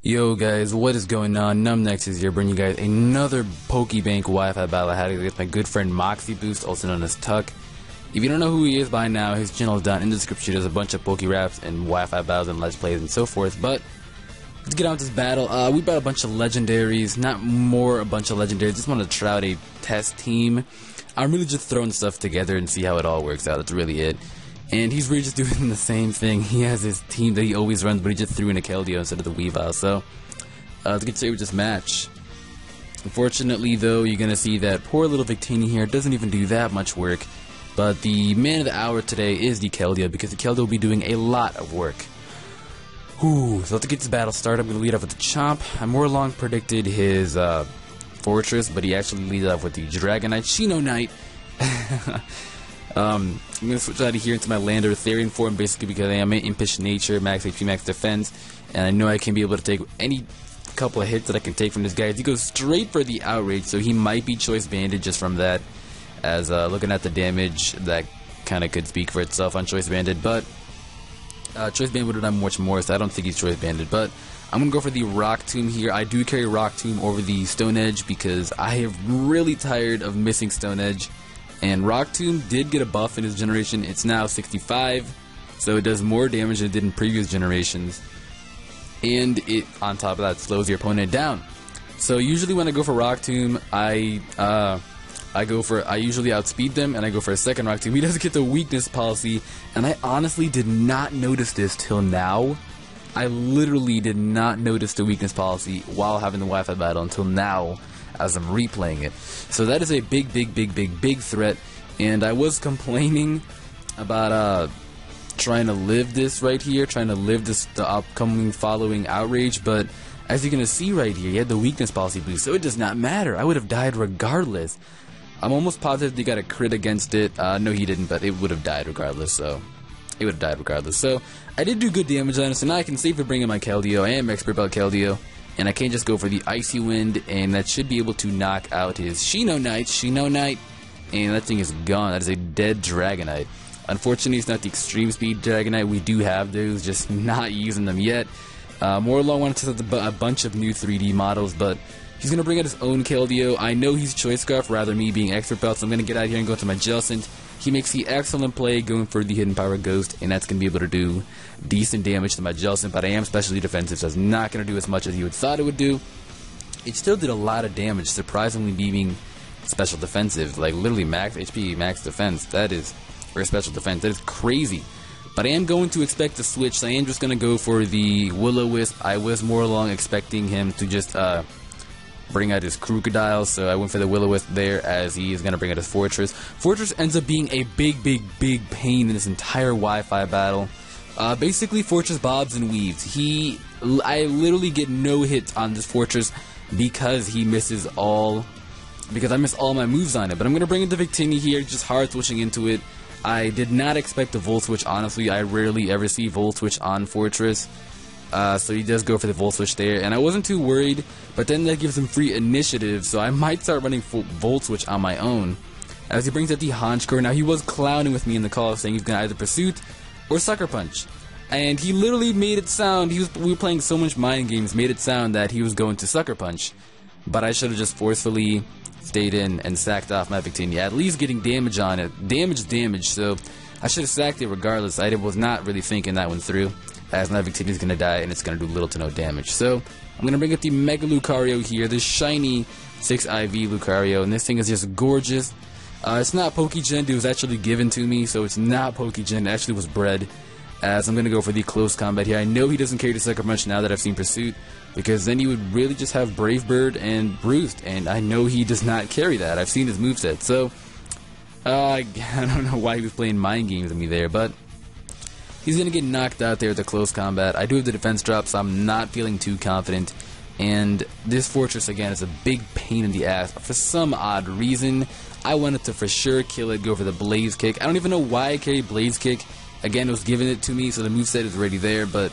Yo guys, what is going on? NumbNexus here, bringing you guys another Pokebank Wi-Fi battle I had against my good friend MoxieBoost, also known as Tuck. If you don't know who he is by now, his channel is down in the description. There's a bunch of Poke Raps and Wi-Fi battles and Let's Plays and so forth. But let's get on with this battle. We brought a bunch of legendaries, a bunch of legendaries. Just wanted to try out a test team. I'm really just throwing stuff together and see how it all works out. That's really it. And he's really just doing the same thing. He has his team that he always runs, but he just threw in a Keldeo instead of the Weavile. So, let's get straight with this match. Unfortunately, though, you're going to see that poor little Victini here doesn't even do that much work. But the man of the hour today is the Keldeo, because the Keldeo will be doing a lot of work. So to get this battle started, I'm going to lead off with the Chomp. I more long predicted his Fortress, but he actually leads off with the Dragonite Shino Knight. I'm going to switch out of here into my Lander Ethereum form, basically because I am an impish nature, max HP, max defense, and I know I can be able to take any couple of hits that I can take from this guy. He goes straight for the Outrage, so he might be Choice Banded just from that, as looking at the damage, that kind of could speak for itself on Choice Banded, but Choice Banded would have done much more, so I don't think he's Choice Banded, but I'm going to go for the Rock Tomb here. I do carry Rock Tomb over the Stone Edge because I am really tired of missing Stone Edge. And Rock Tomb did get a buff in his generation. It's now 65, so it does more damage than it did in previous generations. And it, on top of that, slows your opponent down. So usually when I go for Rock Tomb, I usually outspeed them, and I go for a second Rock Tomb. He doesn't get the weakness policy, and I honestly did not notice this till now. I literally did not notice the weakness policy while having the Wi-Fi battle until now, as I'm replaying it. So that is a big threat, and I was complaining about trying to live this right here, the upcoming following Outrage, but as you're gonna see right here, he had the weakness policy boost, so it does not matter. I would have died regardless. I'm almost positive he got a crit against it. No, he didn't, but it would have died regardless, so I did do good damage on it, so now I can safely bring in my Keldeo. I am expert about Keldeo, and I can just go for the Icy Wind, and that should be able to knock out his Shino Knight, and that thing is gone. That is a dead Dragonite. Unfortunately, it's not the Extreme Speed Dragonite. We do have those, just not using them yet. Morlong wanted to test a bunch of new 3D models, but he's going to bring out his own Keldeo. I know he's Choice Scarf, rather me being Expert Belt, so I'm going to get out here and go to my Jellicent. He makes the excellent play going for the Hidden Power Ghost, and that's going to be able to do decent damage to my Jellicent, but I am specially defensive, so it's not going to do as much as you would thought it would do. It still did a lot of damage, surprisingly being special defensive, like literally max HP, max defense. That is, for special defense, that is crazy. But I am going to expect a switch, so I am just going to go for the Will-O-Wisp. I was more along expecting him to just bring out his Crocodile, so I went for the Will-O-Wisp there, as he is going to bring out his Fortress. Fortress ends up being a big pain in this entire Wi-Fi battle. Basically, Fortress bobs and weaves. I literally get no hits on this Fortress because I miss all my moves on it. But I'm going to bring in the Victini here, just hard switching into it. I did not expect the Volt Switch, honestly. I rarely ever see Volt Switch on Fortress. So he does go for the Volt Switch there, and I wasn't too worried, but then that gives him free initiative, so I might start running Volt Switch on my own. As he brings out the Honchkrow. Now, he was clowning with me in the call, saying he's going to either Pursuit or Sucker Punch. And he literally made it sound, we were playing so much mind games, made it sound that he was going to Sucker Punch. But I should have just forcefully stayed in and sacked off my Victini, at least getting damage on it. Damage, so I should have sacked it regardless. I was not really thinking that one through, as my Victini is going to die and it's going to do little to no damage. So I'm going to bring up the Mega Lucario here, this shiny 6 IV Lucario, and this thing is just gorgeous. It's not Pokegen, it was actually given to me, so it's not Pokegen, it actually was bred. As I'm going to go for the close combat here. I know he doesn't carry the Sucker Punch now that I've seen Pursuit, because then he would really just have Brave Bird and Bruised, and I know he does not carry that. I've seen his moveset, so I don't know why he was playing mind games with me there, but he's going to get knocked out there with the close combat. I do have the defense drop, so I'm not feeling too confident. And this Fortress, again, is a big pain in the ass. For some odd reason, I wanted to for sure kill it, go for the Blaze Kick. I don't even know why I carry Blaze Kick. Again, it was given it to me, so the moveset is already there, but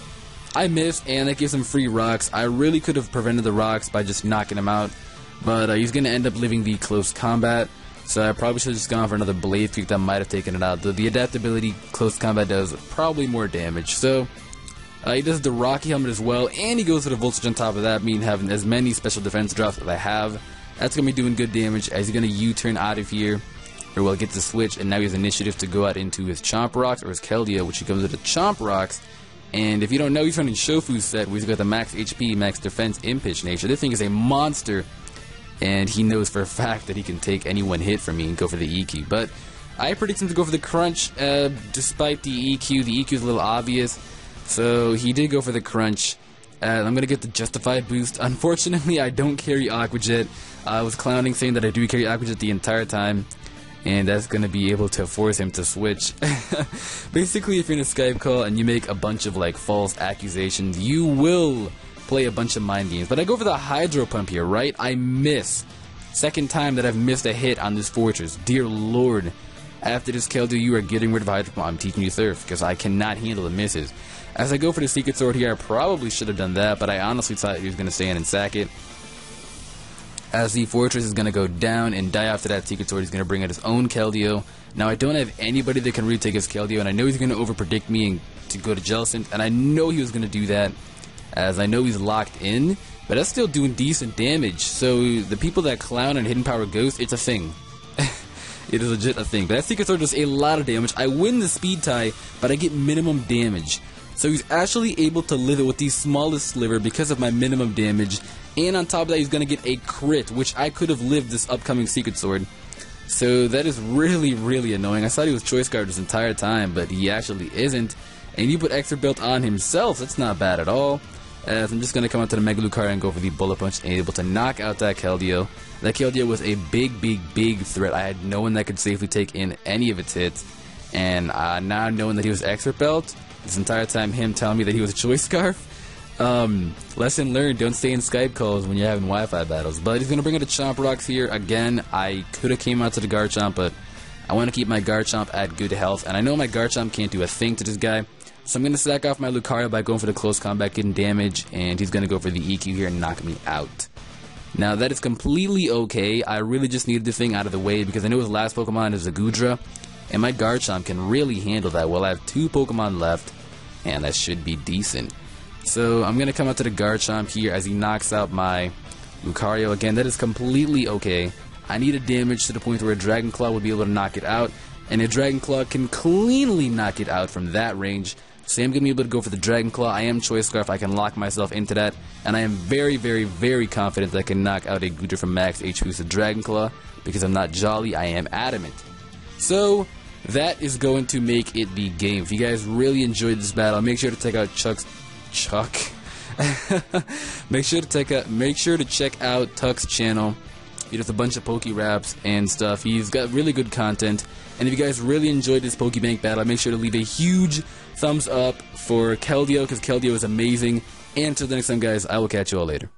I missed, and that gives him free rocks. I really could have prevented the rocks by just knocking him out, but he's going to end up living the close combat. So I probably should have just gone for another Blaze Kick that might have taken it out. Though the adaptability close combat does probably more damage. So He does the Rocky helmet as well, and he goes for the voltage on top of that, meaning having as many special defense drops as I have. That's going to be doing good damage as he's going to U-turn out of here, or well, get the switch, and now he has initiative to go out into his Chomp Rocks or his Keldeo, which he comes with the Chomp Rocks. And if you don't know, he's running Shofu's set, where he's got the max HP, max defense, Impish nature. This thing is a monster, and he knows for a fact that he can take any one hit from me and go for the EQ. But I predict him to go for the Crunch, despite the EQ. The EQ is a little obvious, so he did go for the Crunch. I'm going to get the Justified boost. Unfortunately, I don't carry Aqua Jet. I was clowning saying that I do carry Aqua Jet the entire time, and that's going to be able to force him to switch. Basically, if you're in a Skype call and you make a bunch of like false accusations, you will play a bunch of mind games. But I go for the Hydro Pump here, right? I miss. Second time that I've missed a hit on this Fortress. Dear Lord. After this Keldeo, you are getting rid of Hydro Pump. I'm teaching you Surf, because I cannot handle the misses. As I go for the Secret Sword here, I probably should have done that, but I honestly thought he was going to stay in and sack it. As the Fortress is going to go down and die after that Secret Sword, he's going to bring out his own Keldeo. Now, I don't have anybody that can retake his Keldeo, and I know he's going to overpredict me and to go to Jellicent, and I know he was going to do that, as I know he's locked in, but that's still doing decent damage. So the people that clown on Hidden Power Ghost, it's a thing. It is legit a thing. But that Secret Sword does a lot of damage. I win the speed tie, but I get minimum damage. So he's actually able to live it with the smallest sliver because of my minimum damage. And on top of that, he's going to get a crit, which I could have lived this upcoming Secret Sword. So that is really, really annoying. I thought he was Choice Guard this entire time, but he actually isn't. And you put Extra Belt on himself. That's not bad at all. As I'm just going to come out to the Mega Lucario and go for the Bullet Punch and able to knock out that Keldeo. That Keldeo was a big, big, big threat. I had no one that could safely take in any of its hits. And now knowing that he was Expert Belt, this entire time him telling me that he was a Choice Scarf, lesson learned, don't stay in Skype calls when you're having Wi-Fi battles. But he's going to bring out the Chomp Rocks here. Again, I could have came out to the Garchomp, but I want to keep my Garchomp at good health. And I know my Garchomp can't do a thing to this guy. So I'm going to sack off my Lucario by going for the close combat, getting damage, and he's going to go for the EQ here and knock me out. Now, that is completely okay. I really just needed this thing out of the way because I know his last Pokemon is a Goodra, and my Garchomp can really handle that well. I have 2 Pokemon left, and that should be decent. So I'm going to come out to the Garchomp here as he knocks out my Lucario. Again, that is completely okay. I needed damage to the point where a Dragon Claw would be able to knock it out, and a Dragon Claw can cleanly knock it out from that range. So I'm going to be able to go for the Dragon Claw. I am Choice Scarf. I can lock myself into that. And I am very, very, very confident that I can knock out a Goodra from max HP with the Dragon Claw. Because I'm not Jolly, I am adamant. So that is going to make it the game. If you guys really enjoyed this battle, make sure to check out make sure to check out Tuck's channel. He does a bunch of Poke Raps and stuff. He's got really good content. And if you guys really enjoyed this Pokebank battle, make sure to leave a huge thumbs up for Keldeo, because Keldeo is amazing. And until the next time, guys, I will catch you all later.